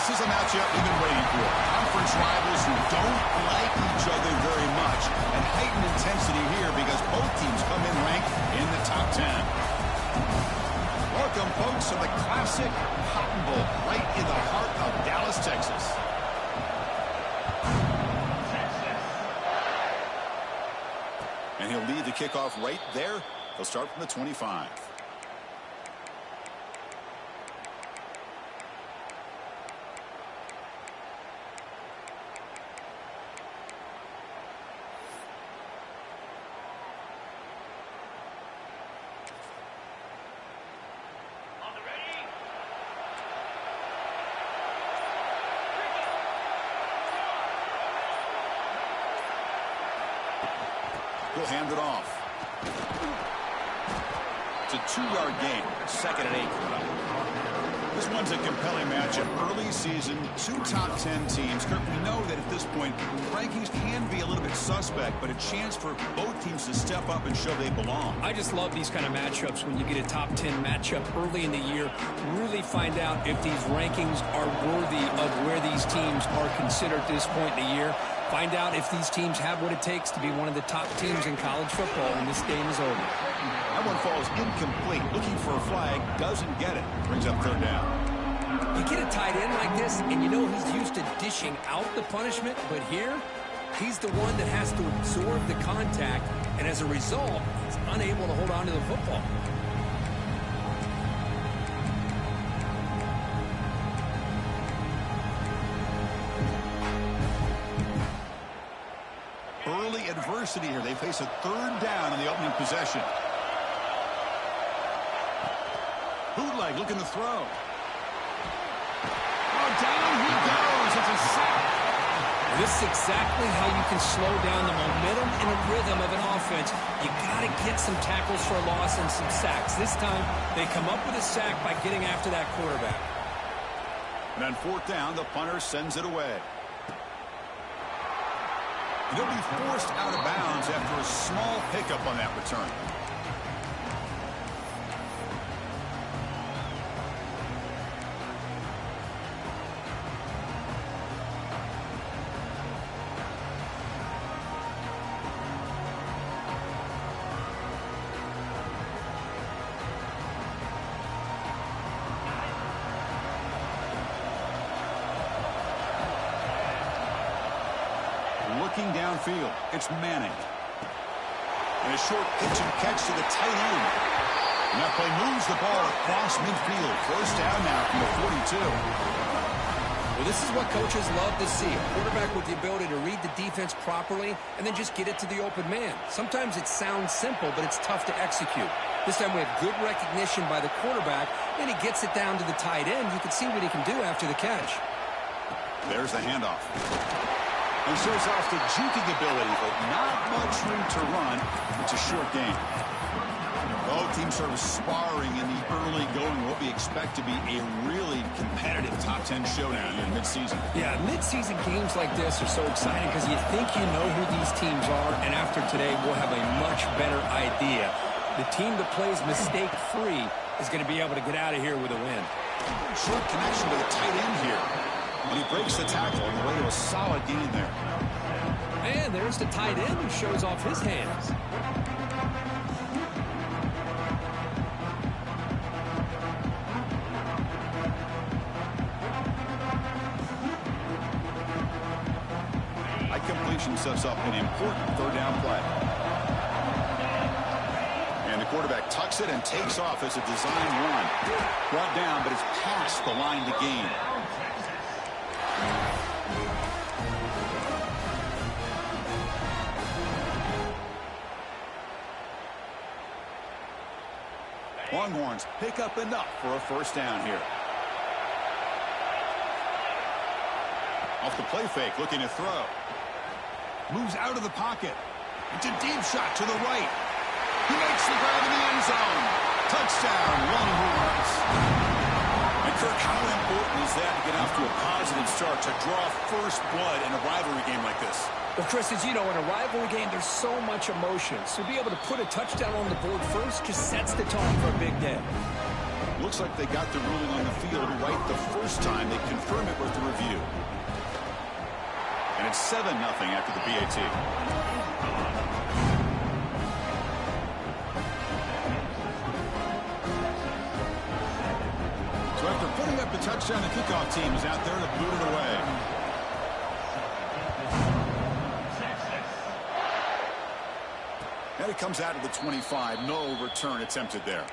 This is a matchup we've been waiting for. Conference rivals who don't like each other very much, and heightened intensity here because both teams come in ranked in the top 10. Welcome, folks, to the classic Cotton Bowl, right in the heart of Dallas, Texas. And he'll lead the kickoff right there. He'll start from the 25. He'll hand it off. It's a 2-yard gain. 2nd and 8. This one's a compelling matchup. Early season, 2 top 10 teams. Kirk, we know that at this point, rankings can be a little bit suspect, but a chance for both teams to step up and show they belong. I just love these kind of matchups when you get a top 10 matchup early in the year. Really find out if these rankings are worthy of where these teams are considered at this point in the year. Find out if these teams have what it takes to be one of the top teams in college football when this game is over. That one falls incomplete. Looking for a flag, doesn't get it. Brings up 3rd down. You get a tight end like this, and you know he's used to dishing out the punishment, but here, he's the one that has to absorb the contact, and as a result, he's unable to hold on to the football. Early adversity here. They face a 3rd down on the opening possession. Bootleg looking to throw. Oh, down he goes. It's a sack. This is exactly how you can slow down the momentum and a rhythm of an offense. You got to get some tackles for a loss and some sacks. This time, they come up with a sack by getting after that quarterback. And on 4th down, the punter sends it away. He'll be forced out of bounds after a small pickup on that return. Looking downfield, it's Manning. And a short pitch and catch to the tight end. And that play moves the ball across midfield. 1st down now from the 42. Well, this is what coaches love to see. A quarterback with the ability to read the defense properly and then just get it to the open man. Sometimes it sounds simple, but it's tough to execute. This time we have good recognition by the quarterback, and he gets it down to the tight end. You can see what he can do after the catch. There's the handoff. He shows off the juking ability, but not much room to run. It's a short game. Both teams sort of sparring in the early going. What we expect to be a really competitive top 10 showdown in midseason. Yeah, midseason games like this are so exciting because you think you know who these teams are, and after today we'll have a much better idea. The team that plays mistake-free is going to be able to get out of here with a win. Short connection to the tight end here. And he breaks the tackle on the way to a solid gain there. And there's the tight end who shows off his hands. High completion sets up an important 3rd down play. And the quarterback tucks it and takes off as a design run. Brought down, but it's past the line to gain. Longhorns pick up enough for a 1st down here. Off the play fake, looking to throw. Moves out of the pocket. It's a deep shot to the right. He makes the grab in the end zone. Touchdown, Longhorns. And Kirk, how important is that to get off to a positive start, to draw first blood in a rivalry game like this? Well, Chris, as you know, in a rivalry game, there's so much emotion. So to be able to put a touchdown on the board first just sets the tone for a big day. Looks Looks like they got the ruling on the field right the first time. They confirm it with the review. And it's 7-0 after the PAT. So after putting up the touchdown, the kickoff team is out there to boot it away. And it comes out of the 25. No return attempted there.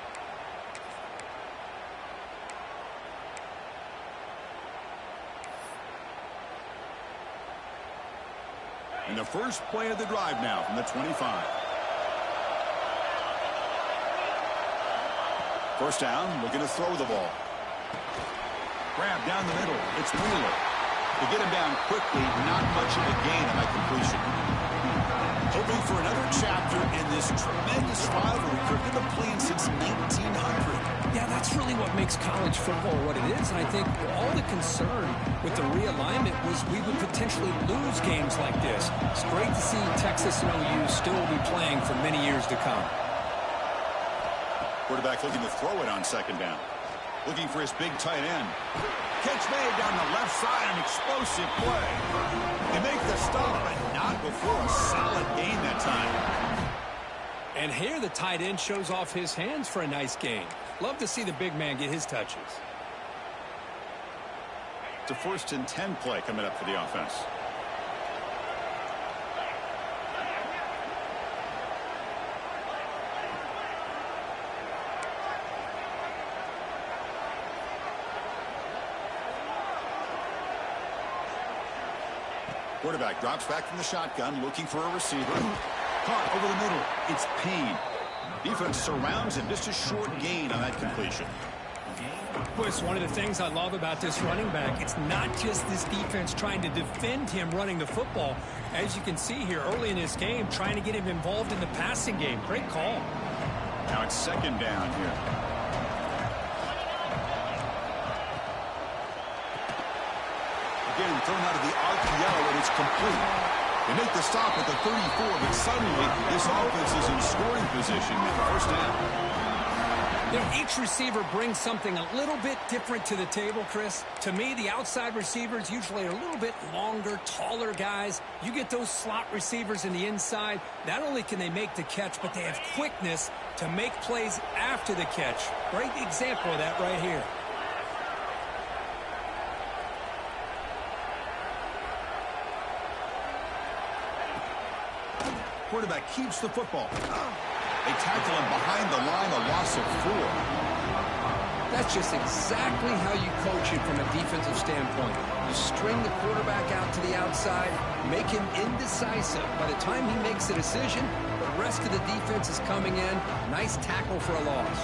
And the first play of the drive now from the 25. First down, looking to throw the ball. Grab down the middle. It's Wheeler. To get him down quickly, not much of a gain on that completion. Hoping for another chapter in this tremendous rivalry. They've been playing since 1900. Yeah, that's really what makes college football what it is. And I think all the concern with the realignment was we would potentially lose games like this. It's great to see Texas and OU still be playing for many years to come. Quarterback looking to throw it on second down. Looking for his big tight end. Catch made down the left side, an explosive play. They make the stop, but not before a solid gain that time. And here the tight end shows off his hands for a nice gain. Love to see the big man get his touches. It's a 1st and 10 play coming up for the offense. Quarterback drops back from the shotgun, looking for a receiver. Caught over the middle. It's Payne. Defense surrounds him. Just a short gain on that completion. Chris, one of the things I love about this running back, it's not just this defense trying to defend him running the football. As you can see here early in this game, trying to get him involved in the passing game. Great call. Now it's second down here. Again, thrown out of the RPO, and it's complete. They make the stop at the 34, but suddenly this offense is in scoring position with the first down. You know, each receiver brings something a little bit different to the table, Chris. To me, the outside receivers usually are a little bit longer, taller guys. You get those slot receivers in the inside. Not only can they make the catch, but they have quickness to make plays after the catch. Great example of that right here. Quarterback keeps the football. They tackle him behind the line, a loss of 4. That's just exactly how you coach it from a defensive standpoint. You string the quarterback out to the outside, make him indecisive. By the time he makes a decision, the rest of the defense is coming in. Nice tackle for a loss.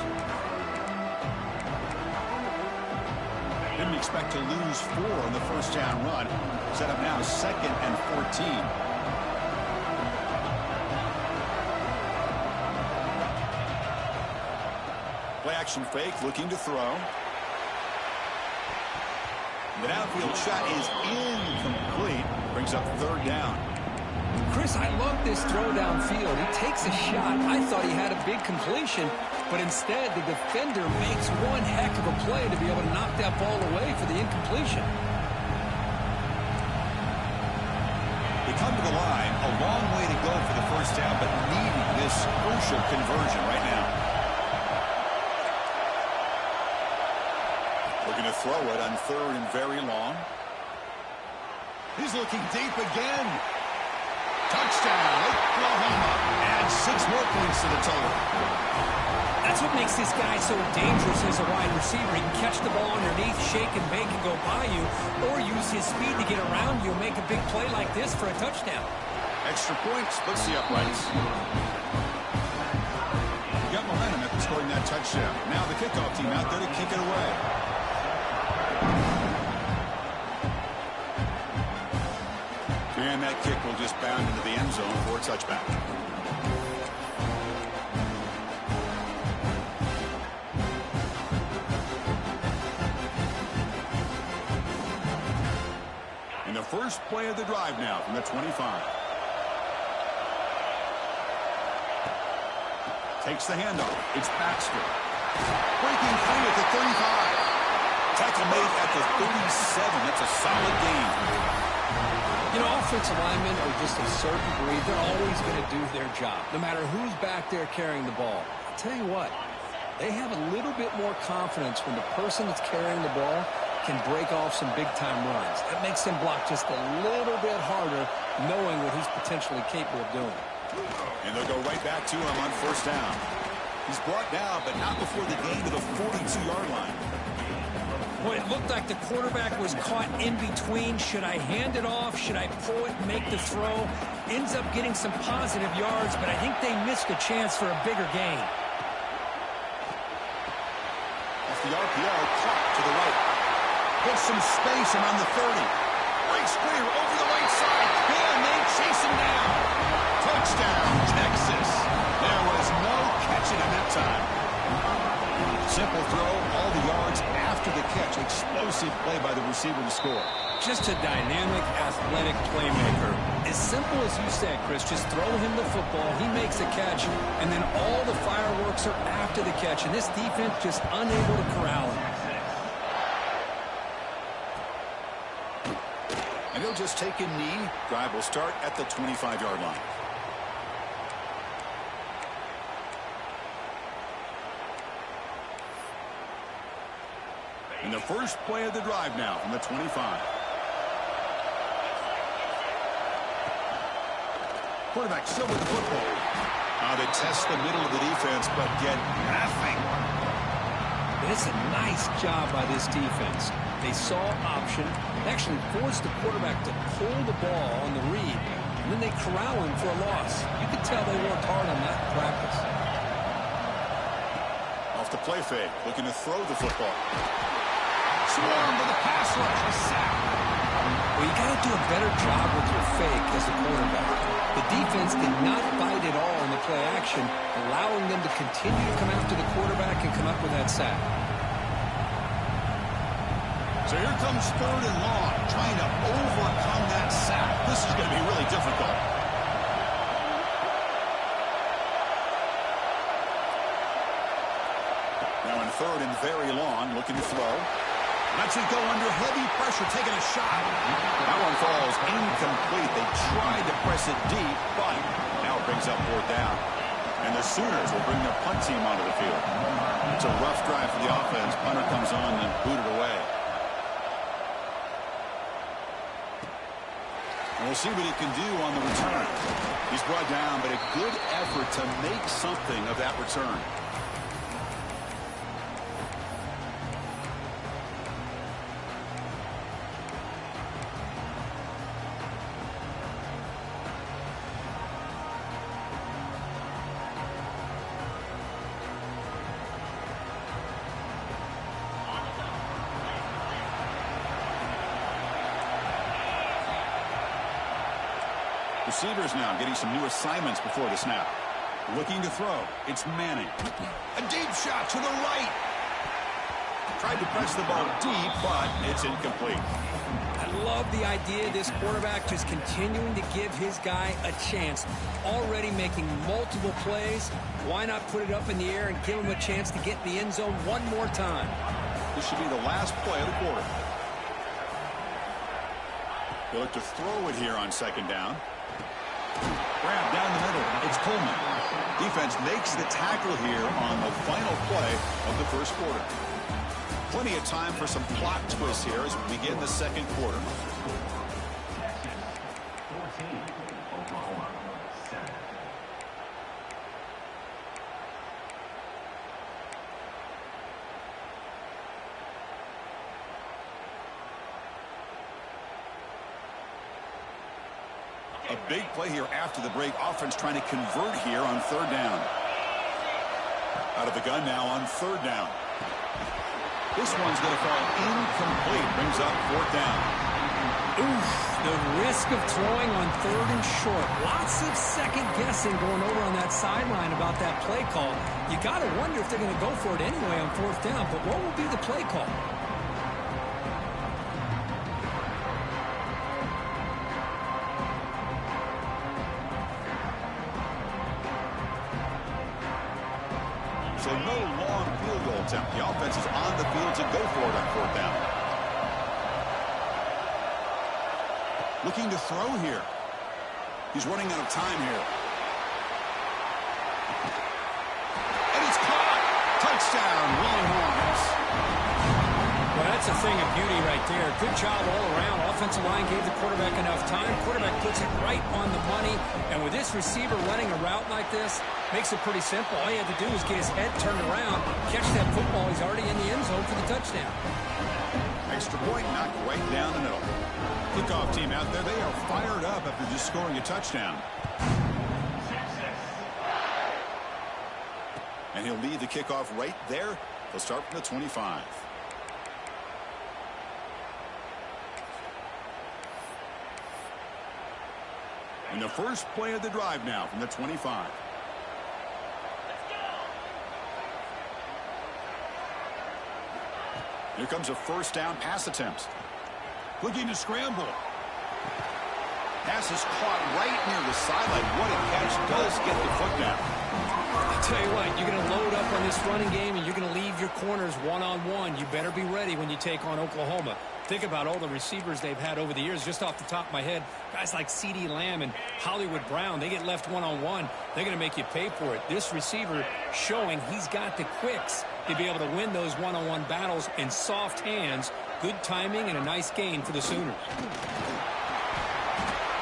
Didn't expect to lose 4 on the first down run. Set up now 2nd and 14. Play action fake, looking to throw. The downfield shot is incomplete. Brings up 3rd down. Chris, I love this throw downfield. He takes a shot. I thought he had a big completion, but instead the defender makes one heck of a play to be able to knock that ball away for the incompletion. They come to the line, a long way to go for the first down, but needing this crucial conversion right now. Looking to throw it on 3rd and very long. He's looking deep again. Touchdown, Oklahoma. Adds 6 more points to the total. That's what makes this guy so dangerous as a wide receiver. He can catch the ball underneath, shake and bake and go by you, or use his speed to get around you and make a big play like this for a touchdown. Extra point, splits the uprights. Got momentum after scoring that touchdown. Now the kickoff team out there to kick it away. And that kick will just bound into the end zone for a touchback. And the first play of the drive now from the 25. Takes the handoff. It's Baxter. Breaking free at the 35. Tackle made at the 37. That's a solid gain. You know, offensive linemen are just a certain breed. They're always going to do their job, no matter who's back there carrying the ball. I'll tell you what, they have a little bit more confidence when the person that's carrying the ball can break off some big-time runs. That makes him block just a little bit harder, knowing what he's potentially capable of doing. And they'll go right back to him on first down. He's brought down, but not before the gain to the 42-yard line. Boy, it looked like the quarterback was caught in between. Should I hand it off? Should I pull it and make the throw? Ends up getting some positive yards, but I think they missed a chance for a bigger gain. Off the RPO, caught to the right. Puts some space around the 30. Breaks clear over the right side. And they chase him down. Touchdown, Texas. There was no catching him that time. Simple throw, all the yards after the catch. Explosive play by the receiver to score. Just a dynamic, athletic playmaker. As simple as you said, Chris, just throw him the football, he makes a catch, and then all the fireworks are after the catch. And this defense just unable to corral him. And he'll just take a knee. Drive will start at the 25-yard line. And the first play of the drive now from the 25. Quarterback still with the football. They test the middle of the defense, but get nothing. It's a nice job by this defense. They saw option, actually forced the quarterback to pull the ball on the read, and then they corral him for a loss. You could tell they worked hard on that in practice. Off the play fake, looking to throw the football. Swarmed with a pass rush, a sack. Well, you got to do a better job with your fake as a quarterback. The defense did not bite at all in the play action, allowing them to continue to come after the quarterback and come up with that sack. So here comes third and long, trying to overcome that sack. This is going to be really difficult. Now in third and very long, looking to throw. Lets it go under heavy pressure, taking a shot. That one falls incomplete. They tried to press it deep, but now it brings up fourth down. And the Sooners will bring their punt team onto the field. It's a rough drive for the offense. Punter comes on and booted away. And we'll see what he can do on the return. He's brought down, but a good effort to make something of that return. Receivers now getting some new assignments before the snap. Looking to throw. It's Manning. A deep shot to the right. Tried to press the ball deep, but it's incomplete. I love the idea of this quarterback just continuing to give his guy a chance. Already making multiple plays. Why not put it up in the air and give him a chance to get in the end zone one more time? This should be the last play of the quarter. They look to throw it here on second down. Grab down the middle. It's Coleman. Defense makes the tackle here on the final play of the first quarter. Plenty of time for some plot twists here as we begin the second quarter. A big play here after the break. Offense trying to convert here on third down. Out of the gun now on third down. This one's going to fall incomplete. Brings up fourth down. Oof, the risk of throwing on third and short. Lots of second guessing going over on that sideline about that play call. You got to wonder if they're going to go for it anyway on fourth down, but what will be the play call? So no long field goal attempt. The offense is on the field to go for it on fourth down. Looking to throw here. He's running out of time here. And it's caught. Touchdown, Longhorns. Well, that's a thing of beauty right there. Good job all around. Offensive line gave the quarterback enough time. Quarterback puts it right on the money. And with this receiver running a route like this, makes it pretty simple. All you have to do is get his head turned around, catch that football. He's already in the end zone for the touchdown. Extra point knocked right down the middle. Kickoff team out there, they are fired up after just scoring a touchdown. And he'll lead the kickoff right there. He'll start from the 25. And the first play of the drive now from the 25. Here comes a first down pass attempt. Looking to scramble. Pass is caught right near the sideline. What a catch. Does get the foot down. I'll tell you what, you're going to load up on this running game and you're going to leave your corners one-on-one. You better be ready when you take on Oklahoma. Think about all the receivers they've had over the years. Just off the top of my head, guys like CeeDee Lamb and Hollywood Brown, they get left one-on-one. They're going to make you pay for it. This receiver showing he's got the quicks to be able to win those one-on-one battles in soft hands. Good timing and a nice gain for the Sooners.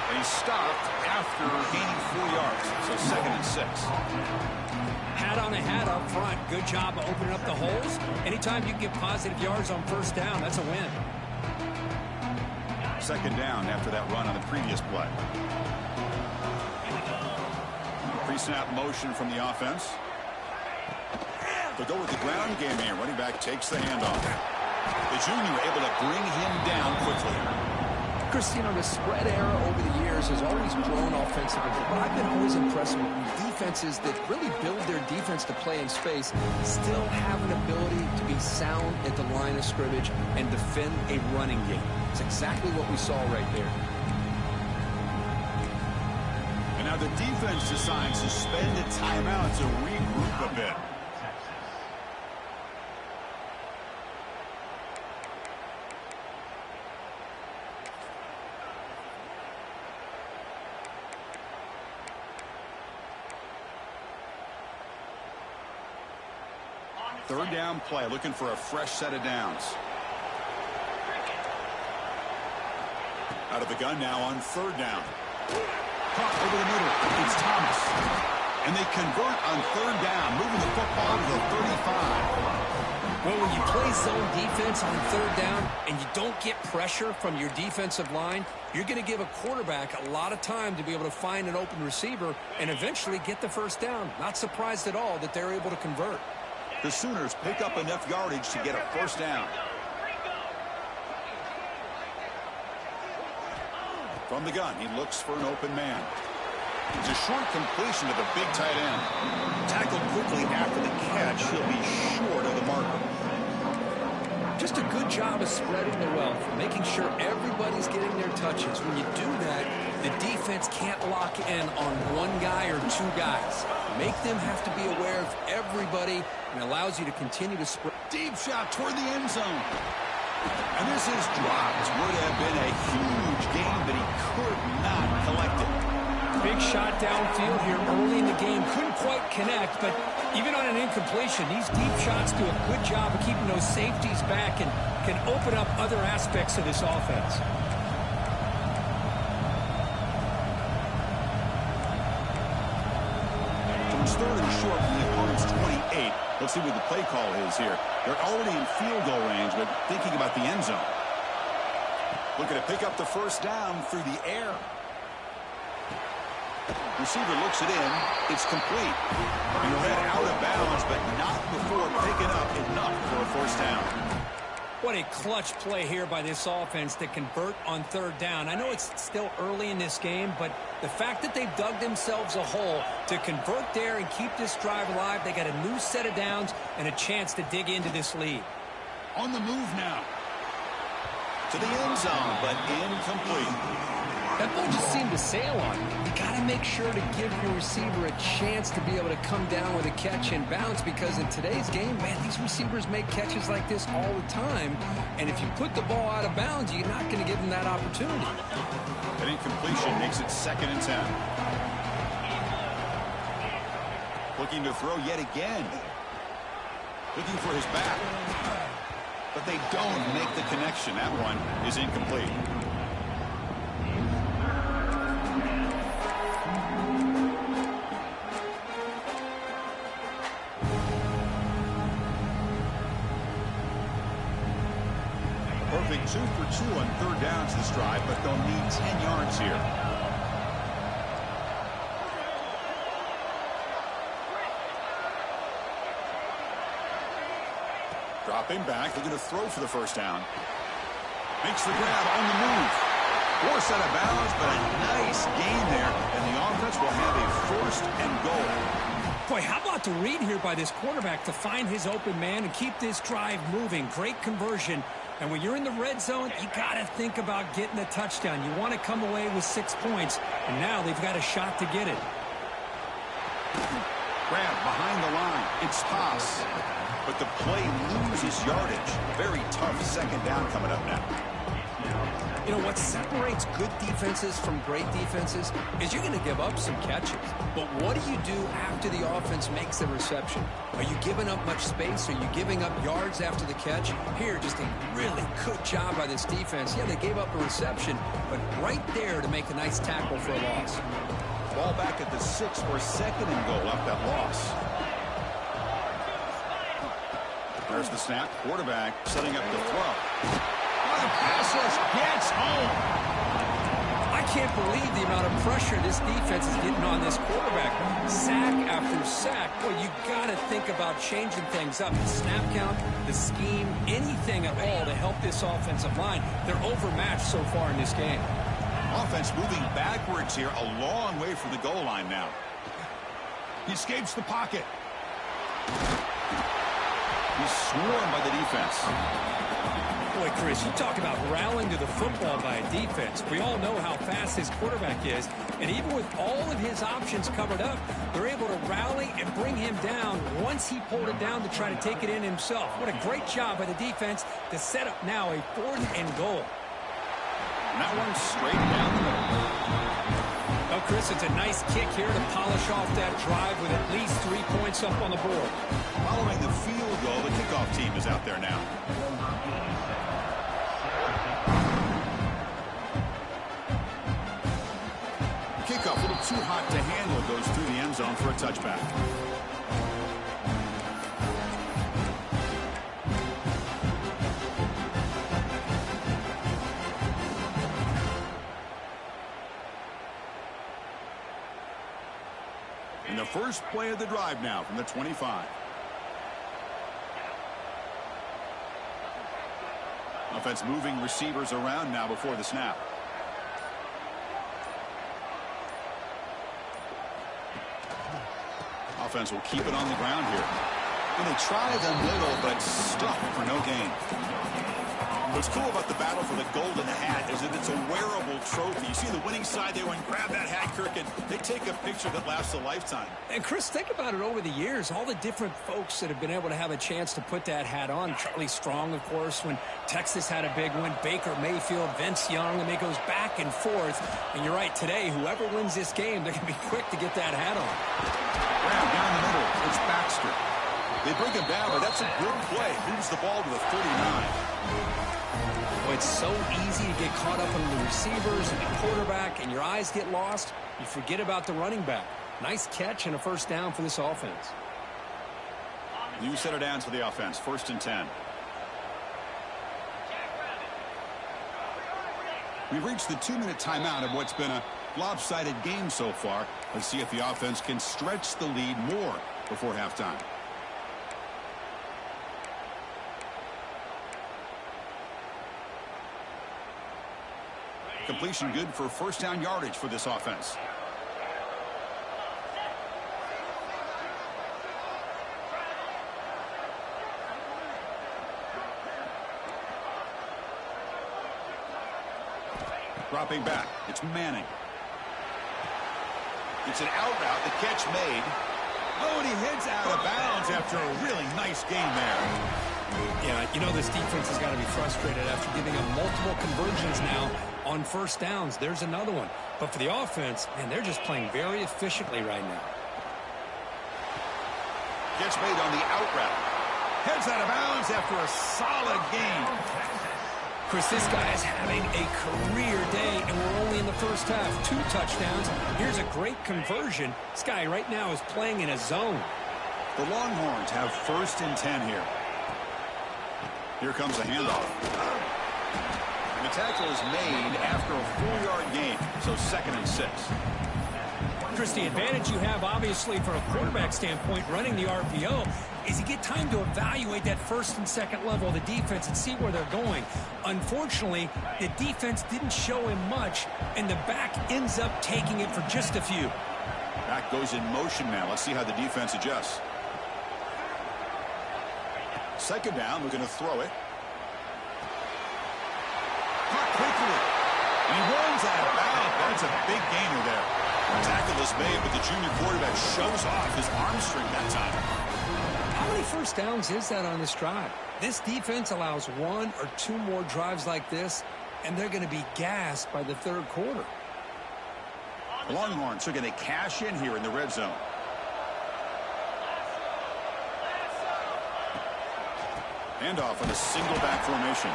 And he stopped after gaining 4 yards, so 2nd and 6. Hat on a hat up front. Good job of opening up the holes. Anytime you can get positive yards on first down, that's a win. 2nd down after that run on the previous play. Pre-snap motion from the offense. They'll go with the ground game here. Running back takes the handoff. The junior able to bring him down quickly. Chris, you know, the spread era over the years has always grown offensively, but I've been always impressed with defenses that really build their defense to play in space, still have an ability to be sound at the line of scrimmage and defend a running game. It's exactly what we saw right there. And now the defense decides to spend a timeout to regroup a bit. Third down play, looking for a fresh set of downs. Out of the gun now on 3rd down. Caught over the middle. It's Thomas. And they convert on 3rd down, moving the football to the 35. Well, when you play zone defense on 3rd down and you don't get pressure from your defensive line, you're going to give a quarterback a lot of time to be able to find an open receiver and eventually get the first down. Not surprised at all that they're able to convert. The Sooners pick up enough yardage to get a first down. From the gun, he looks for an open man. It's a short completion to the big tight end. Tackled quickly after the catch. He'll be short of the marker. Just a good job of spreading the wealth, making sure everybody's getting their touches. When you do that, the defense can't lock in on one guy or 2 guys. Make them have to be aware of everybody and allows you to continue to spread. Deep shot toward the end zone. And this is dropped. Would have been a huge game, but he could not collect it. Big shot downfield here early in the game. Couldn't quite connect, but even on an incompletion, these deep shots do a good job of keeping those safeties back and can open up other aspects of this offense. So it's 3rd and short from the opponent's 28. Let's see what the play call is here. They're already in field goal range, but thinking about the end zone. Looking to pick up the first down through the air. Receiver looks it in. It's complete. And he'll head out of bounds, but not before picking up enough for a first down. What a clutch play here by this offense to convert on 3rd down. I know it's still early in this game, but the fact that they've dug themselves a hole to convert there and keep this drive alive, they got a new set of downs and a chance to dig into this lead. On the move now. To the end zone, but incomplete. That ball just seemed to sail on him. You got to make sure to give your receiver a chance to be able to come down with a catch and bounce, because in today's game, man, these receivers make catches like this all the time. And if you put the ball out of bounds, you're not going to give them that opportunity. An incompletion makes it 2nd and 10. Looking to throw yet again. Looking for his back. But they don't make the connection. That one is incomplete. Perfect 2 for 2 on 3rd downs this drive, but they'll need 10 yards here. Dropping back, looking to throw for the 1st down. Makes the grab on the move. Forced out of bounds, but a nice gain there, and the offense will have a 1st and goal. Boy, how about the read here by this quarterback to find his open man and keep this drive moving. Great conversion. And when you're in the red zone, you got to think about getting a touchdown. You want to come away with 6 points, and now they've got a shot to get it. Grab behind the line. It's toss. But the play loses yardage. Very tough 2nd down coming up now. You know, what separates good defenses from great defenses is you're going to give up some catches. But what do you do after the offense makes the reception? Are you giving up much space? Are you giving up yards after the catch? Here, just a really good job by this defense. Yeah, they gave up a reception, but right there to make a nice tackle for a loss. Ball back at the 6 for 2nd and goal up that loss. There's the snap. Quarterback setting up the throw. The pass rush gets home. I can't believe the amount of pressure this defense is getting on this quarterback. Sack after sack. Boy, you got to think about changing things up. The snap count, the scheme, anything at all to help this offensive line. They're overmatched so far in this game. Offense moving backwards here, a long way from the goal line now. He escapes the pocket. He's swarmed by the defense. Boy, Chris, you talk about rallying to the football by a defense. We all know how fast his quarterback is, and even with all of his options covered up, they're able to rally and bring him down once he pulled it down to try to take it in himself. What a great job by the defense to set up now a 4th and goal. And that one straight down the middle. Well, Chris, it's a nice kick here to polish off that drive with at least 3 points up on the board. Following the field goal, the kickoff team is out there now. Kickoff, a little too hot to handle, goes through the end zone for a touchback. And the first play of the drive now from the 25. Offense moving receivers around now before the snap. Offense will keep it on the ground here. And they try the middle, but stuck for no gain. What's cool about the battle for the golden hat is that it's a wearable trophy. You see the winning side, they went and grab that hat, Kirk, and they take a picture that lasts a lifetime. And, Chris, think about it over the years. All the different folks that have been able to have a chance to put that hat on. Charlie Strong, of course, when Texas had a big win. Baker Mayfield, Vince Young, and it goes back and forth. And you're right, today, whoever wins this game, they're going to be quick to get that hat on. Grab down the middle. It's Baxter. They bring him down, but that's a good play. Moves the ball to the 39. Well, it's so easy to get caught up on the receivers and the quarterback, and your eyes get lost. You forget about the running back. Nice catch and a 1st down for this offense. New set of downs for the offense. 1st and 10. We've reached the 2-minute timeout of what's been a lopsided game so far. Let's see if the offense can stretch the lead more before halftime. Completion good for 1st down yardage for this offense. Dropping back, it's Manning. It's an out route, the catch made. Oh, and he heads out of bounds after a really nice game there. Yeah, you know this defense has got to be frustrated after giving up multiple conversions now on first downs. There's another one. But for the offense, man, they're just playing very efficiently right now. Catch made on the out route. Heads out of bounds after a solid game. Chris, this guy is having a career day, and we're only in the first half. 2 touchdowns. Here's a great conversion. This guy right now is playing in a zone. The Longhorns have 1st and 10 here. Here comes a handoff. The tackle is made after a 4-yard gain, so 2nd and 6. Chris, the advantage you have, obviously, from a quarterback standpoint, running the RPO, is you get time to evaluate that 1st and 2nd level of the defense and see where they're going. Unfortunately, the defense didn't show him much, and the back ends up taking it for just a few. Back goes in motion now. Let's see how the defense adjusts. 2nd down, we're going to throw it. Caught quickly. And he runs out of bounds. That's a big gainer there. Tackle is made, but the junior quarterback shows off his arm strength that time. How many first downs is that on this drive? This defense allows 1 or 2 more drives like this, and they're going to be gassed by the 3rd quarter. The Longhorns are going to cash in here in the red zone. Handoff on a single back formation.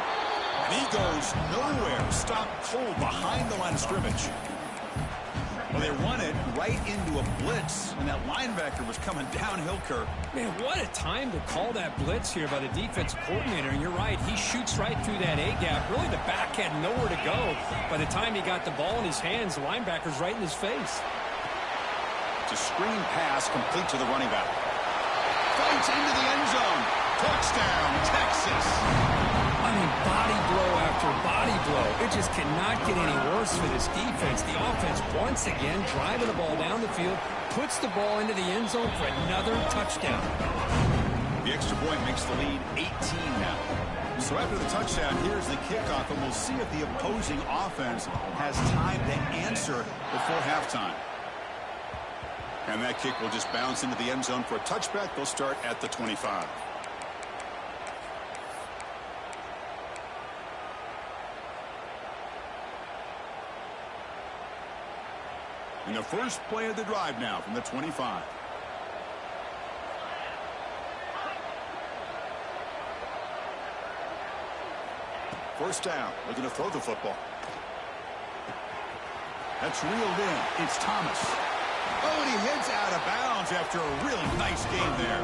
And he goes nowhere. Stopped cold behind the line of scrimmage. Well, they run it right into a blitz, and that linebacker was coming downhill, Kirk. Man, what a time to call that blitz here by the defensive coordinator. And you're right, he shoots right through that A-gap. Really, the back had nowhere to go. By the time he got the ball in his hands, the linebacker's right in his face. It's a screen pass complete to the running back. Fights into the end zone. Touchdown, Texas. I mean, body blow after body blow. It just cannot get any worse for this defense. The offense, once again, driving the ball down the field, puts the ball into the end zone for another touchdown. The extra point makes the lead 18 now. So after the touchdown, here's the kickoff, and we'll see if the opposing offense has time to answer before halftime. And that kick will just bounce into the end zone for a touchback. They'll start at the 25. In the first play of the drive now from the 25. First down. Looking to throw the football. That's reeled in. It's Thomas. Oh, and he heads out of bounds after a really nice game there.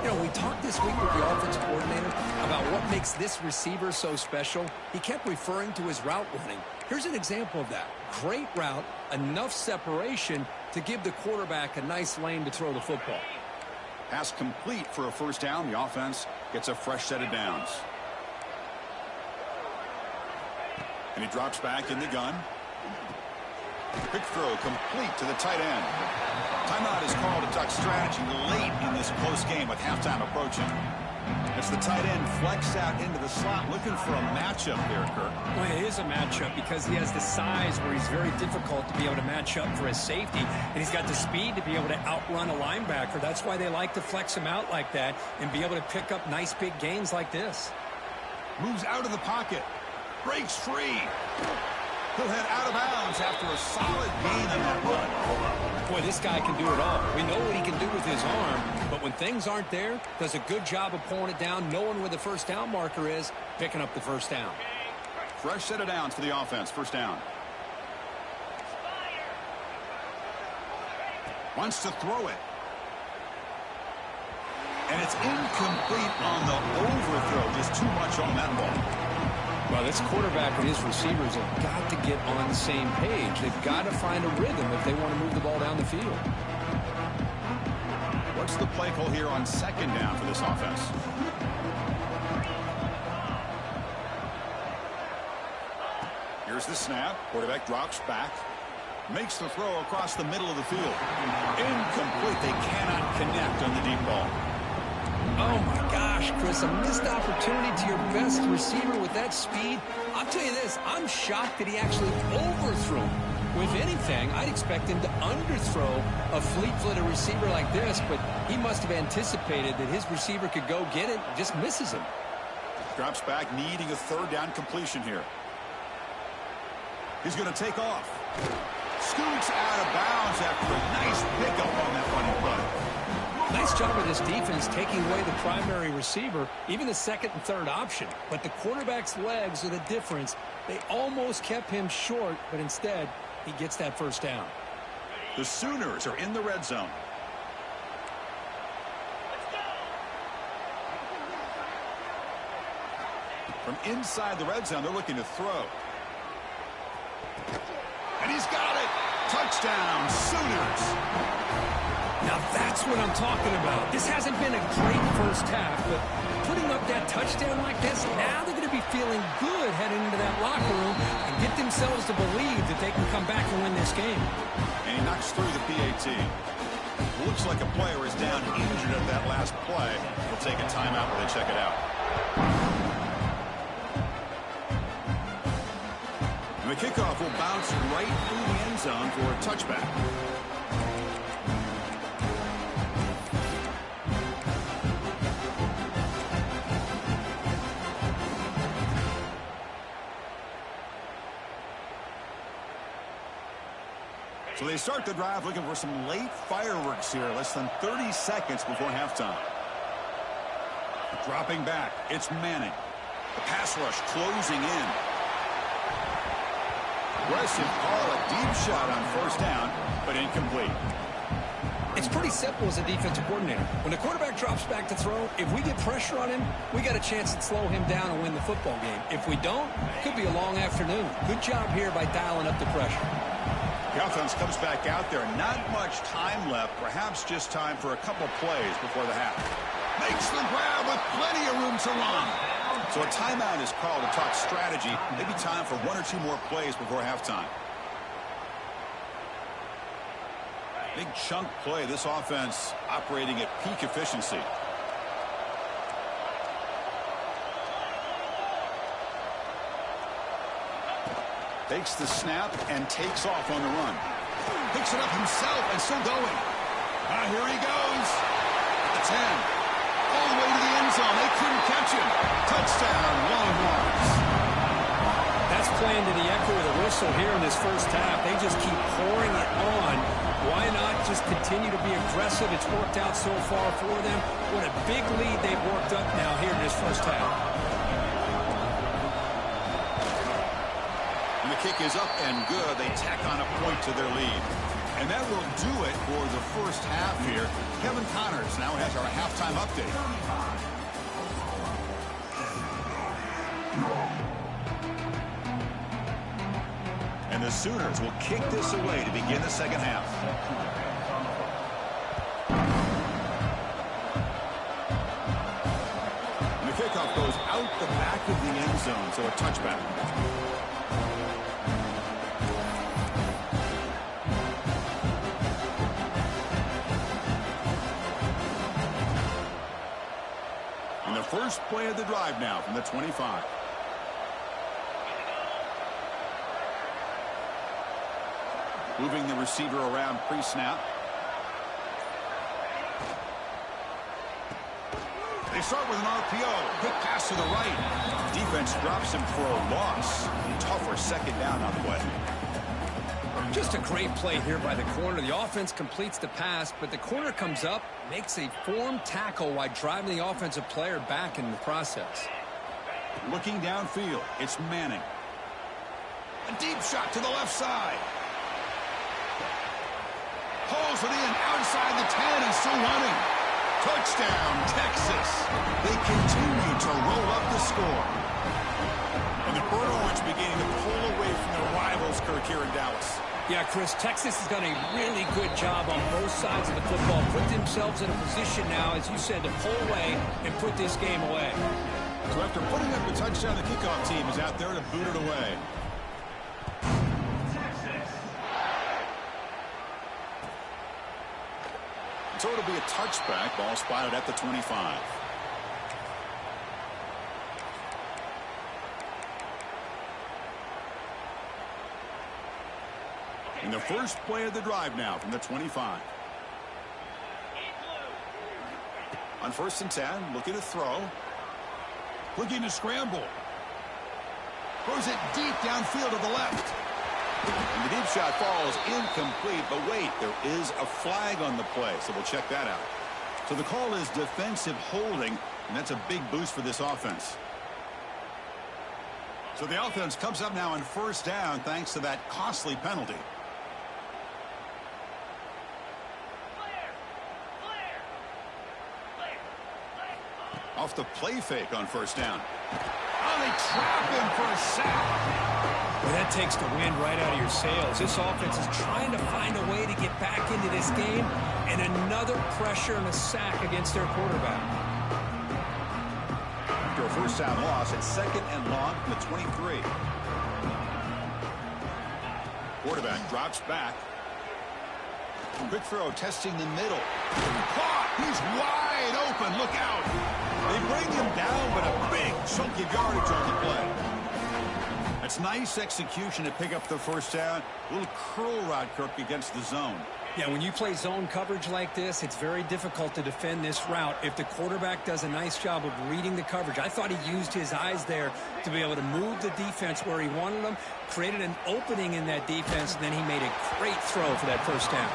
You know, we talked this week with the offensive coordinator about what makes this receiver so special. He kept referring to his route running. Here's an example of that. Great route, enough separation to give the quarterback a nice lane to throw the football. Pass complete for a first down. The offense gets a fresh set of downs. And he drops back in the gun. Quick throw complete to the tight end. Timeout is called to duck strategy late in this close game with halftime approaching. As the tight end flex out into the slot, looking for a matchup there, Kirk. Well, it is a matchup because he has the size where he's very difficult to be able to match up for his safety, and he's got the speed to be able to outrun a linebacker. That's why they like to flex him out like that and be able to pick up nice big gains like this. Moves out of the pocket. Breaks free. He'll head out of bounds after a solid gain on that run. Boy, this guy can do it all. We know what he can do with his arm, but when things aren't there, does a good job of pulling it down, knowing where the first down marker is, picking up the first down. Fresh set of downs for the offense. First down. Wants to throw it. And it's incomplete on the overthrow. Just too much on that ball. Well, this quarterback and his receivers have got to get on the same page. They've got to find a rhythm if they want to move the ball down the field. What's the play call here on second down for this offense? Here's the snap. Quarterback drops back. Makes the throw across the middle of the field. Incomplete. They cannot connect on the deep ball. Oh, my gosh, Chris, a missed opportunity to your best receiver with that speed. I'll tell you this, I'm shocked that he actually overthrew him. If anything, I'd expect him to underthrow a fleet-footed receiver like this, but he must have anticipated that his receiver could go get it and just misses him. Drops back, needing a third down completion here. He's going to take off. Scoots out of bounds after a nice pickup on that running play. Nice job of this defense taking away the primary receiver, even the second and third option. But the quarterback's legs are the difference. They almost kept him short, but instead, he gets that first down. The Sooners are in the red zone. From inside the red zone, they're looking to throw. And he's got it. Touchdown, Sooners. Now that's what I'm talking about. This hasn't been a great first half, but putting up that touchdown like this, now they're going to be feeling good heading into that locker room and get themselves to believe that they can come back and win this game. And he knocks through the PAT. Looks like a player is down injured at that last play. We'll take a timeout while they check it out. And the kickoff will bounce right through the end zone for a touchback. So they start the drive looking for some late fireworks here, less than 30 seconds before halftime. Dropping back, it's Manning. The pass rush closing in. Aggressive call, a deep shot on first down, but incomplete. It's pretty simple as a defensive coordinator. When the quarterback drops back to throw, if we get pressure on him, we got a chance to slow him down and win the football game. If we don't, it could be a long afternoon. Good job here by dialing up the pressure. The offense comes back out there. Not much time left. Perhaps just time for a couple plays before the half. Makes the grab with plenty of room to run. So a timeout is called to talk strategy. Maybe time for one or two more plays before halftime. Big chunk play. This offense operating at peak efficiency. Takes the snap and takes off on the run. Picks it up himself and still going. Here he goes. At the 10. All the way to the end zone. They couldn't catch him. Touchdown, Longhorns. That's playing to the echo of the whistle here in this first half. They just keep pouring it on. Why not just continue to be aggressive? It's worked out so far for them. What a big lead they've worked up now here in this first half. And the kick is up and good. They tack on a point to their lead. And that will do it for the first half here. Kevin Connors now has our halftime update. And the Sooners will kick this away to begin the second half. And the kickoff goes out the back of the end zone, so a touchback. First play of the drive now from the 25. Moving the receiver around pre-snap. They start with an RPO. Quick pass to the right. Defense drops him for a loss. Tougher second down on the way. Just a great play here by the corner. The offense completes the pass, but the corner comes up, makes a form tackle while driving the offensive player back in the process. Looking downfield, it's Manning. A deep shot to the left side. Pulls it in outside the 10 and still running. Touchdown, Texas. They continue to roll up the score. And the Bird Orange beginning to pull away from their rivals, Kirk, here in Dallas. Yeah, Chris, Texas has done a really good job on both sides of the football. Put themselves in a position now, as you said, to pull away and put this game away. So after putting up the touchdown, the kickoff team is out there to boot it away. So it'll be a touchback. Ball spotted at the 25. And the first play of the drive now from the 25. On 1st and 10, looking to throw. Looking to scramble. Throws it deep downfield to the left. And the deep shot falls incomplete. But wait, there is a flag on the play, so we'll check that out. So the call is defensive holding, and that's a big boost for this offense. So the offense comes up now on 1st down thanks to that costly penalty. Off the play fake on 1st down. Oh, they trap him for a sack. Well, that takes the wind right out of your sails. This offense is trying to find a way to get back into this game, and another pressure and a sack against their quarterback. After a 1st down loss, it's 2nd and long from the 23. Quarterback drops back. Quick throw testing the middle. Caught! He's wide open. Look out! They bring him down, but a big chunk of yardage on the play. That's nice execution to pick up the 1st down. A little curl route, Kirk, against the zone. Yeah, when you play zone coverage like this, it's very difficult to defend this route if the quarterback does a nice job of reading the coverage. I thought he used his eyes there to be able to move the defense where he wanted them, created an opening in that defense, and then he made a great throw for that 1st down.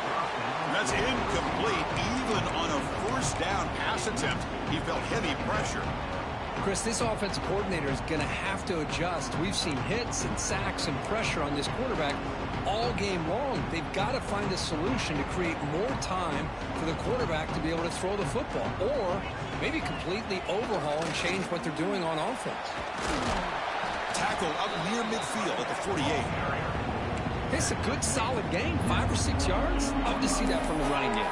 And that's incomplete. Even on a 1st down pass attempt, he felt heavy pressure. Chris, this offensive coordinator is going to have to adjust. We've seen hits and sacks and pressure on this quarterback all game long. They've got to find a solution to create more time for the quarterback to be able to throw the football, or maybe completely overhaul and change what they're doing on offense. Tackle up near midfield at the 48. It's a good, solid game, 5 or 6 yards. Love to see that from the running game.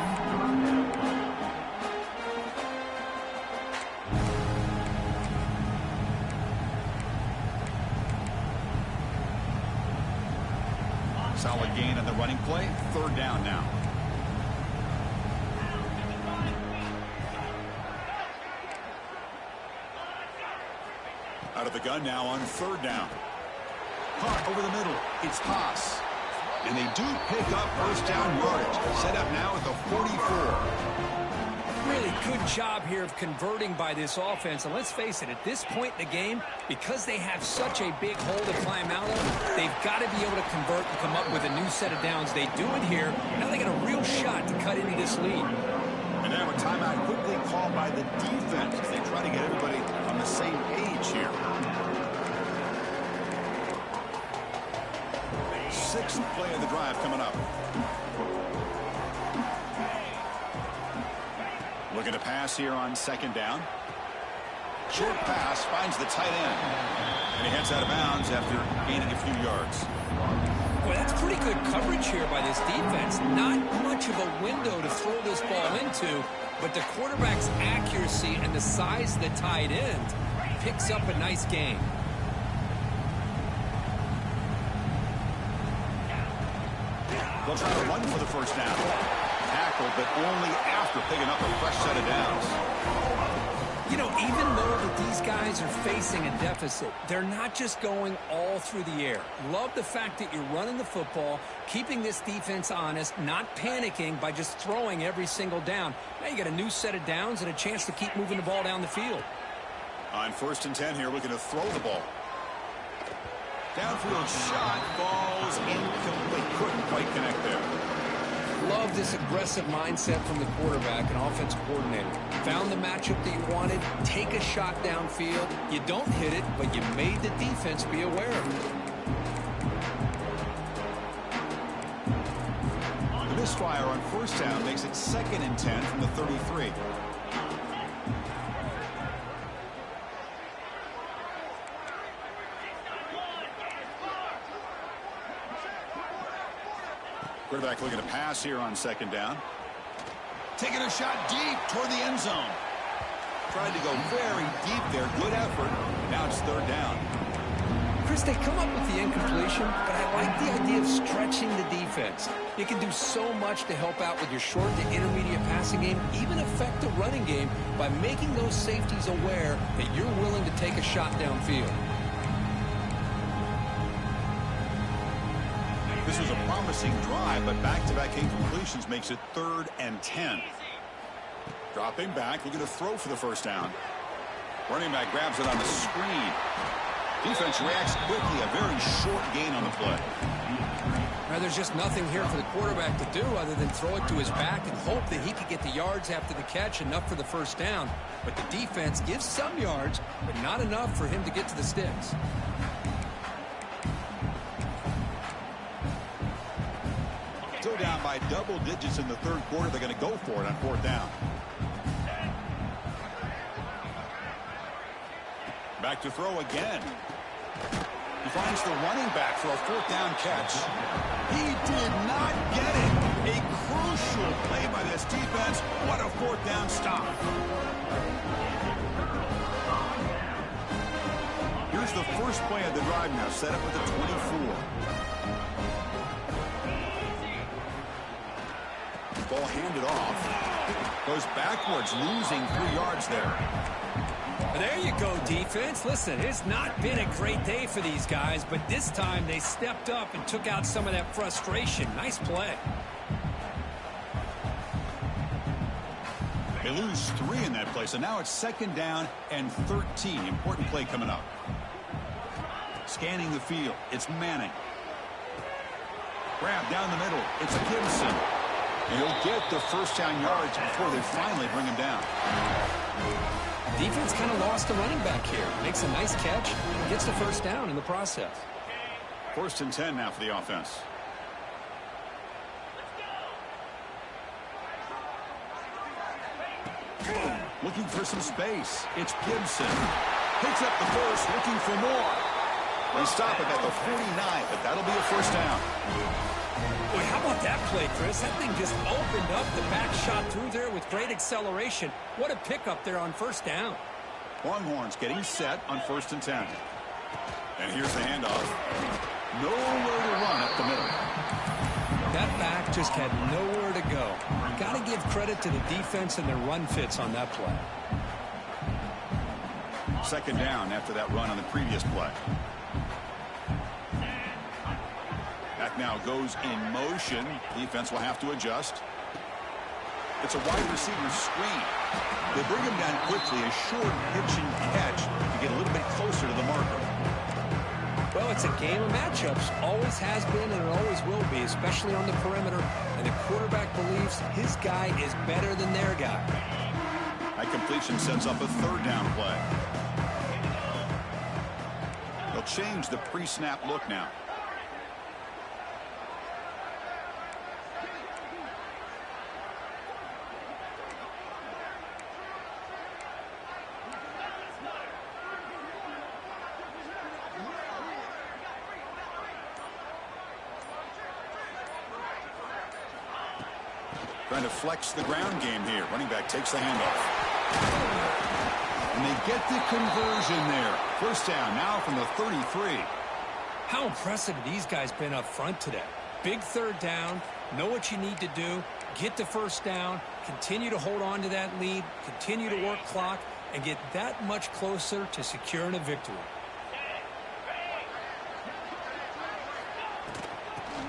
Solid gain on the running play. 3rd down now. Out of the gun now on 3rd down. Caught over the middle. It's Haas. And they do pick up 1st down yardage. Set up now at the 44. Really good job here of converting by this offense. And let's face it, at this point in the game, because they have such a big hole to climb out of, they've got to be able to convert and come up with a new set of downs. They do it here. Now they got a real shot to cut into this lead. And now a timeout quickly called by the defense as they try to get everybody on the same page here. 6th play of the drive coming up. Looking to pass here on 2nd down. Short pass finds the tight end. And he heads out of bounds after gaining a few yards. Boy, that's pretty good coverage here by this defense. Not much of a window to throw this ball into, but the quarterback's accuracy and the size of the tight end picks up a nice gain. They'll try to run for the 1st down. Tackled, but only after picking up a fresh set of downs. You know, even though that these guys are facing a deficit, they're not just going all through the air. Love the fact that you're running the football, keeping this defense honest, not panicking by just throwing every single down. Now you got a new set of downs and a chance to keep moving the ball down the field. On 1st and 10 here, looking to throw the ball. Downfield shot falls incomplete. Couldn't quite connect there. Love this aggressive mindset from the quarterback and offensive coordinator. Found the matchup that you wanted, take a shot downfield. You don't hit it, but you made the defense be aware of it. The misfire on 1st down makes it 2nd and 10 from the 33. Quarterback looking to pass here on 2nd down. Taking a shot deep toward the end zone. Tried to go very deep there. Good effort. Now it's 3rd down. Chris, they come up with the incompletion, but I like the idea of stretching the defense. You can do so much to help out with your short to intermediate passing game, even affect the running game by making those safeties aware that you're willing to take a shot downfield. This was a promising drive, but back-to-back incompletions makes it 3rd and 10. Dropping back, looking to throw for the first down. Running back grabs it on the screen. Defense reacts quickly, a very short gain on the play. Now, there's just nothing here for the quarterback to do other than throw it to his back and hope that he could get the yards after the catch, enough for the first down. But the defense gives some yards, but not enough for him to get to the sticks. Still down by double digits in the 3rd quarter. They're going to go for it on 4th down. Back to throw again. He finds the running back for a 4th down catch. He did not get it. A crucial play by this defense. What a 4th down stop. Here's the first play of the drive now, set up at the 24. Ball handed off. Goes backwards, losing 3 yards there. There you go, defense. Listen, it's not been a great day for these guys, but this time they stepped up and took out some of that frustration. Nice play. They lose 3 in that play, so now it's 2nd down and 13. Important play coming up. Scanning the field, it's Manning. Grab down the middle, it's Gibson. And he'll get the first down yards before they finally bring him down. Defense kind of lost the running back here. Makes a nice catch, gets the first down in the process. 1st and 10 now for the offense. Looking for some space. It's Gibson. Picks up the first, looking for more. They stop it at the 49, but that'll be a first down. Boy, how about that play, Chris? That thing just opened up. The back shot through there with great acceleration. What a pickup there on 1st down. Longhorns getting set on 1st and 10. And here's the handoff. Nowhere to run up the middle. That back just had nowhere to go. Got to give credit to the defense and their run fits on that play. 2nd down after that run on the previous play. Back now goes in motion. Defense will have to adjust. It's a wide receiver screen. They bring him down quickly. A short pitch and catch to get a little bit closer to the marker. Well, it's a game of matchups. Always has been and it always will be, especially on the perimeter. And the quarterback believes his guy is better than their guy. That completion sets up a 3rd down play. They'll change the pre-snap look now. Trying to flex the ground game here. Running back takes the handoff. And they get the conversion there. First down now from the 33. How impressive have these guys been up front today? Big 3rd down. Know what you need to do. Get the first down. Continue to hold on to that lead. Continue to work clock. And get that much closer to securing a victory.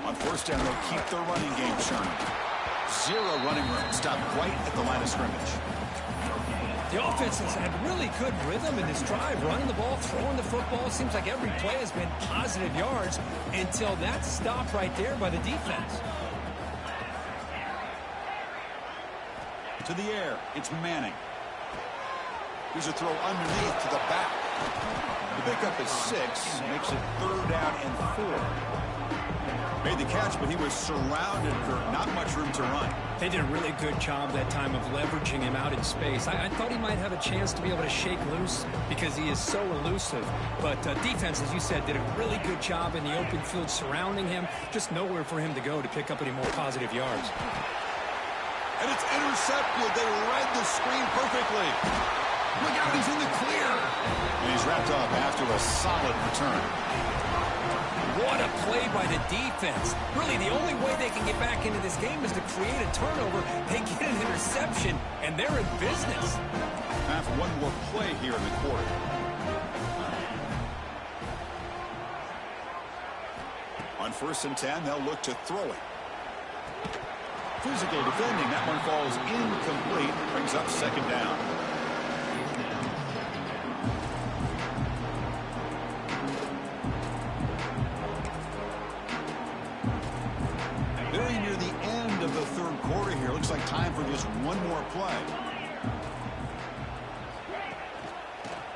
On 1st down, they'll keep their running game churning. 0 running room. Stopped right at the line of scrimmage. The offense has had really good rhythm in this drive. Running the ball, throwing the football. Seems like every play has been positive yards until that stop right there by the defense. To the air. It's Manning. Here's a throw underneath to the back. The pickup is 6. Makes it 3rd down and 4. Made the catch, but he was surrounded for not much room to run. They did a really good job that time of leveraging him out in space. I thought he might have a chance to be able to shake loose because he is so elusive. But defense, as you said, did a really good job in the open field surrounding him. Just nowhere for him to go to pick up any more positive yards. And it's intercepted. They read the screen perfectly. Look out, he's in the clear. And he's wrapped up after a solid return. What a play by the defense. Really, the only way they can get back into this game is to create a turnover. They get an interception, and they're in business. Time for one more play here in the quarter. On On 1st and 10, they'll look to throw it. Physical defending. That one falls incomplete. Brings up 2nd down. Very near the end of the 3rd quarter here. Looks like time for just one more play.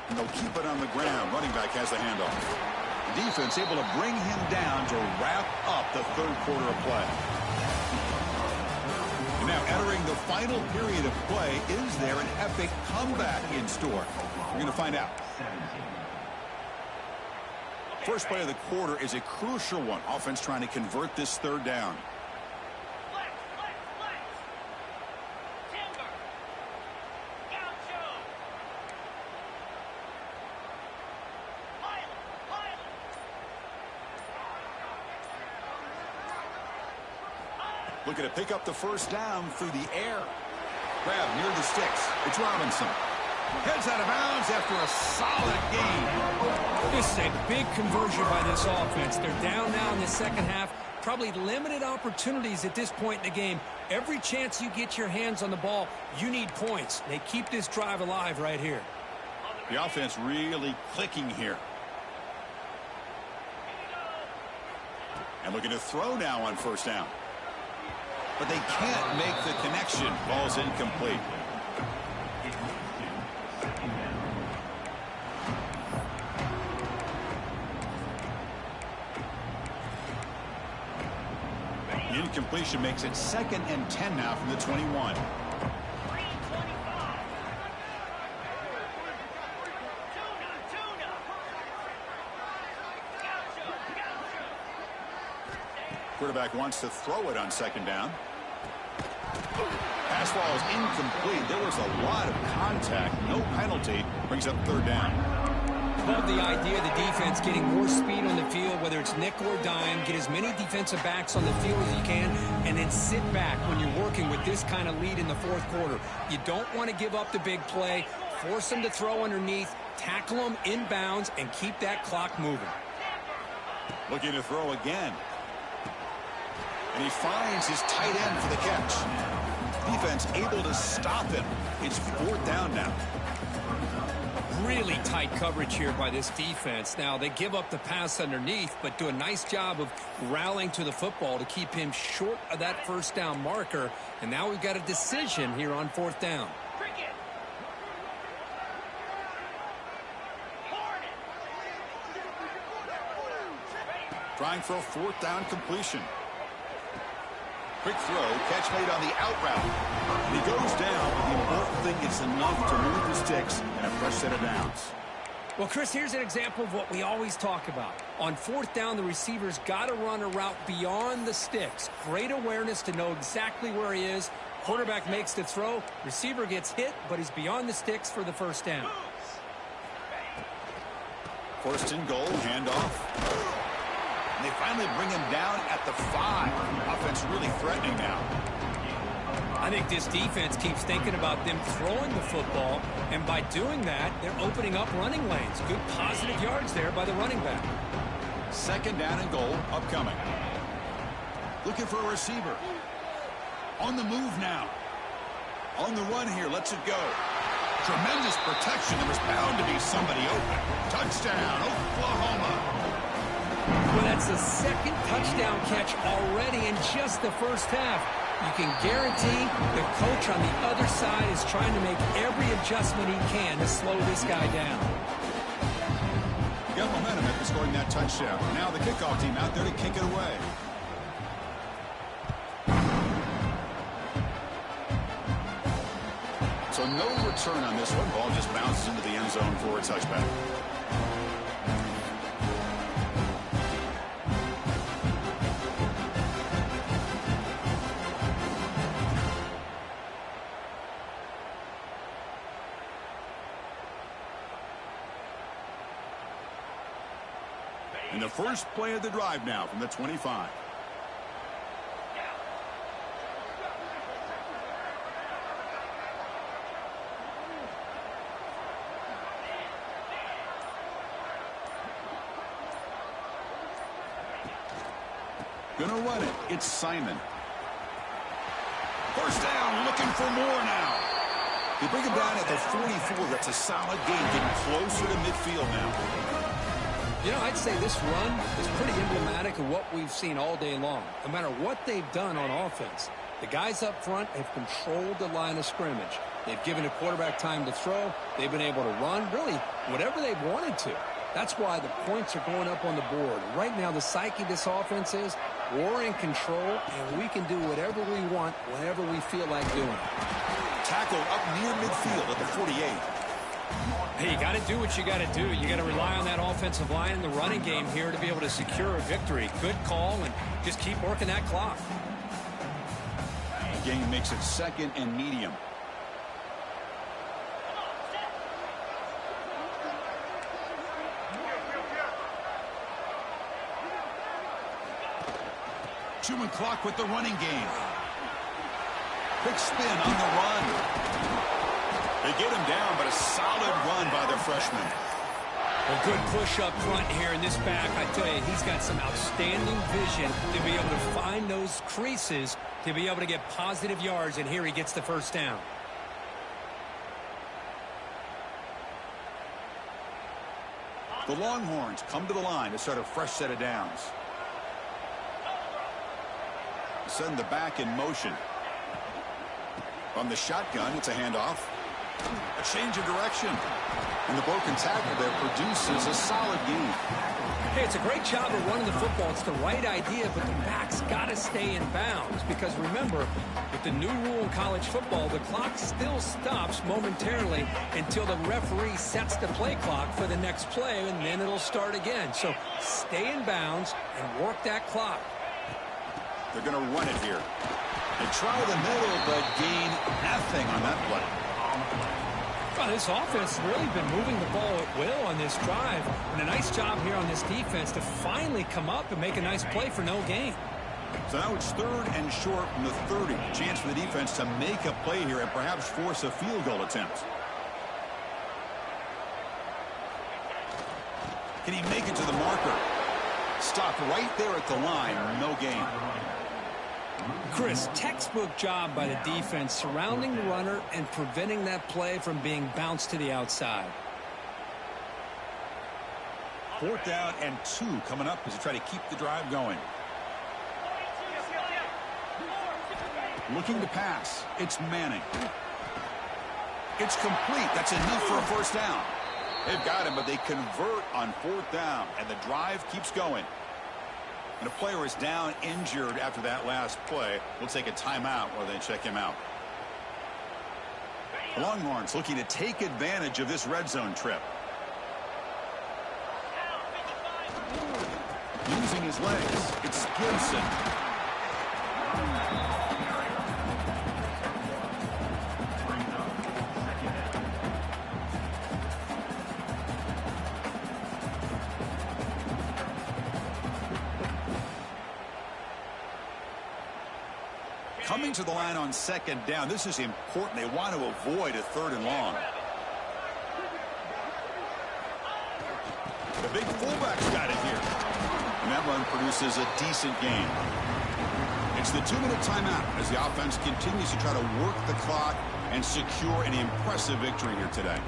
And they'll keep it on the ground. Running back has the handoff. Defense able to bring him down to wrap up the 3rd quarter of play. And now entering the final period of play, is there an epic comeback in store? We're going to find out. First play of the quarter is a crucial one. Offense trying to convert this 3rd down. Looking to pick up the 1st down through the air. Grab near the sticks. It's Robinson. Heads out of bounds after a solid gain. This is a big conversion by this offense. They're down now in the 2nd half. Probably limited opportunities at this point in the game. Every chance you get your hands on the ball, you need points. They keep this drive alive right here. The offense really clicking here. And looking to throw now on 1st down. But they can't make the connection. Ball's incomplete. The incompletion makes it 2nd and 10 now from the 21. Quarterback wants to throw it on 2nd down. Pass ball is incomplete. There was a lot of contact. No penalty. Brings up 3rd down. Love the idea of the defense getting more speed on the field, whether it's nickel or dime. Get as many defensive backs on the field as you can, and then sit back when you're working with this kind of lead in the 4th quarter. You don't want to give up the big play. Force them to throw underneath. Tackle them inbounds and keep that clock moving. Looking to throw again. And he finds his tight end for the catch. Defense able to stop him. It's 4th down now. Really tight coverage here by this defense. Now, they give up the pass underneath, but do a nice job of rallying to the football to keep him short of that 1st down marker. And now we've got a decision here on 4th down. Trying for a 4th down completion. Quick throw, catch made on the out route. And he goes down, but the important thing is enough to move the sticks and a fresh set of downs. Well, Chris, here's an example of what we always talk about. On 4th down, the receiver's got to run a route beyond the sticks. Great awareness to know exactly where he is. Quarterback makes the throw. Receiver gets hit, but he's beyond the sticks for the 1st down. 1st and goal, handoff. And they finally bring him down at the 5. Offense really threatening now. I think this defense keeps thinking about them throwing the football, and by doing that, they're opening up running lanes. Good positive yards there by the running back. 2nd down and goal, upcoming. Looking for a receiver. On the move now. On the run here, lets it go. Tremendous protection. There was bound to be somebody open. Touchdown, Oklahoma. Well, that's the 2nd touchdown catch already in just the 1st half. You can guarantee the coach on the other side is trying to make every adjustment he can to slow this guy down. Got momentum after scoring that touchdown. Now the kickoff team out there to kick it away. So no return on this one. Ball just bounces into the end zone for a touchback. And the first play of the drive now from the 25. Gonna run it. It's Simon. First down, looking for more now. They bring him down at the 44. That's a solid gain, getting closer to midfield now. You know, I'd say this run is pretty emblematic of what we've seen all day long. No matter what they've done on offense, the guys up front have controlled the line of scrimmage. They've given the quarterback time to throw. They've been able to run, really, whatever they've wanted to. That's why the points are going up on the board. Right now, the psyche of this offense is we're in control, and we can do whatever we want whenever we feel like doing it. Tackle up near midfield at the 48. Hey, you got to do what you got to do. You got to rely on that offensive line in the running game here to be able to secure a victory. Good call, and just keep working that clock. Game makes it second and medium. Chewing clock with the running game. Quick spin on the run. They get him down, but a solid run by the freshman. A good push up front here in this back. I tell you, he's got some outstanding vision to be able to find those creases to be able to get positive yards, and here he gets the first down. The Longhorns come to the line to start a fresh set of downs. Send the back in motion. From the shotgun, it's a handoff. A change of direction. And the broken tackle there produces a solid gain. Hey, it's a great job of running the football. It's the right idea, but the back's got to stay in bounds. Because remember, with the new rule in college football, the clock still stops momentarily until the referee sets the play clock for the next play, and then it'll start again. So stay in bounds and work that clock. They're going to run it here. They try the middle, but gain nothing on that play. Well, this offense has really been moving the ball at will on this drive. And a nice job here on this defense to finally come up and make a nice play for no gain. So now it's third and short from the 30. Chance for the defense to make a play here and perhaps force a field goal attempt. Can he make it to the marker? Stopped right there at the line. No gain. Chris, textbook job by the defense surrounding the runner and preventing that play from being bounced to the outside. Fourth down and 2 coming up as they try to keep the drive going. Looking to pass. It's Manning. It's complete. That's enough for a first down. They've got him, but they convert on fourth down, and the drive keeps going. And a player is down injured after that last play. We'll take a timeout while they check him out. The Longhorns looking to take advantage of this red zone trip. Using his legs, it's Gibson. Coming to the line on second down. This is important. They want to avoid a third and long. The big fullback's got it here. And that run produces a decent gain. It's the 2-minute timeout as the offense continues to try to work the clock and secure an impressive victory here today.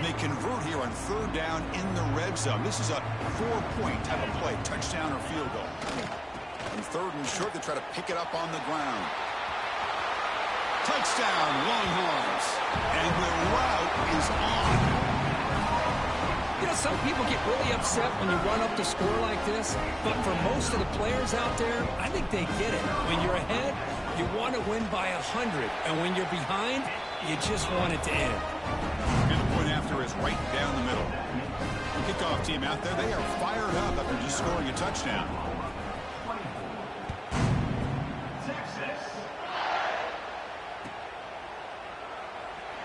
They convert here on third down in the red zone. This is a 4-point type of play, touchdown or field goal. On third and short, they try to pick it up on the ground. Touchdown, Longhorns. And the route is on. You know, some people get really upset when you run up the score like this, but for most of the players out there, I think they get it. When you're ahead, you want to win by 100, and when you're behind, you just want it to end. And the point after is right down the middle. Kickoff team out there, they are fired up after just scoring a touchdown.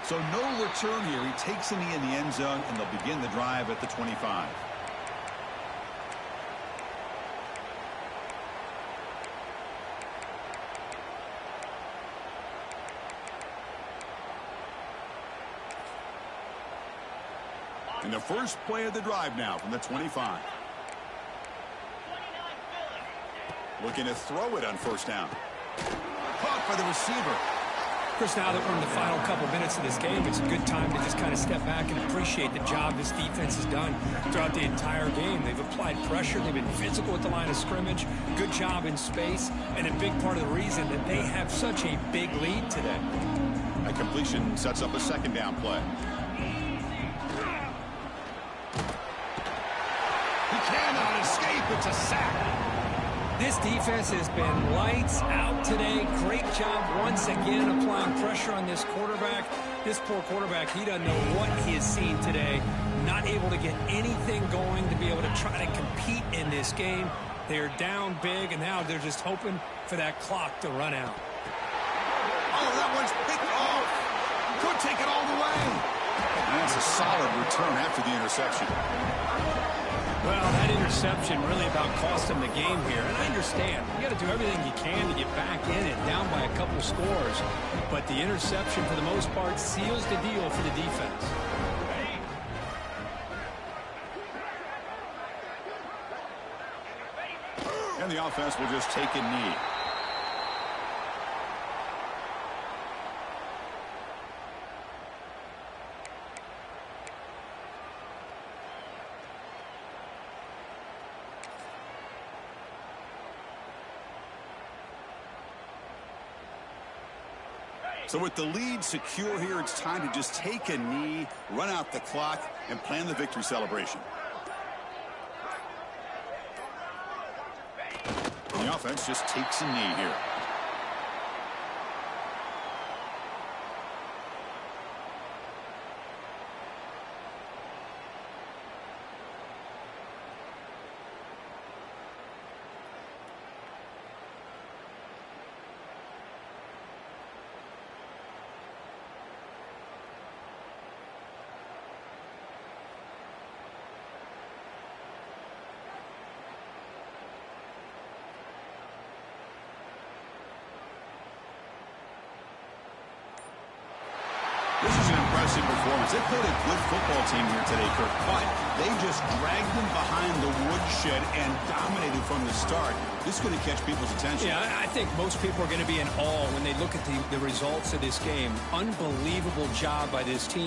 So no return here. He takes a knee in the end zone, and they'll begin the drive at the 25. And the first play of the drive now from the 25. Looking to throw it on first down. Caught by the receiver. Chris, now that we're in the final couple minutes of this game, it's a good time to just kind of step back and appreciate the job this defense has done throughout the entire game. They've applied pressure. They've been physical at the line of scrimmage. Good job in space. And a big part of the reason that they have such a big lead today. A completion sets up a second down play. He cannot escape. It's a sack. This defense has been lights out today. Great job once again applying pressure on this quarterback. This poor quarterback, he doesn't know what he has seen today. Not able to get anything going to be able to try to compete in this game. They're down big, and now they're just hoping for that clock to run out. Oh, that one's picked off. Could take it all the way. And that's a solid return after the interception. Well, that interception really about cost him the game here. And I understand. You got to do everything you can to get back in and down by a couple scores. But the interception, for the most part, seals the deal for the defense. And the offense will just take a knee. So with the lead secure here, it's time to just take a knee, run out the clock, and plan the victory celebration. The offense just takes a knee here. This is an impressive performance. They played a good football team here today, Kirk, but they just dragged them behind the woodshed and dominated from the start. This is going to catch people's attention. Yeah, I think most people are going to be in awe when they look at the results of this game. Unbelievable job by this team.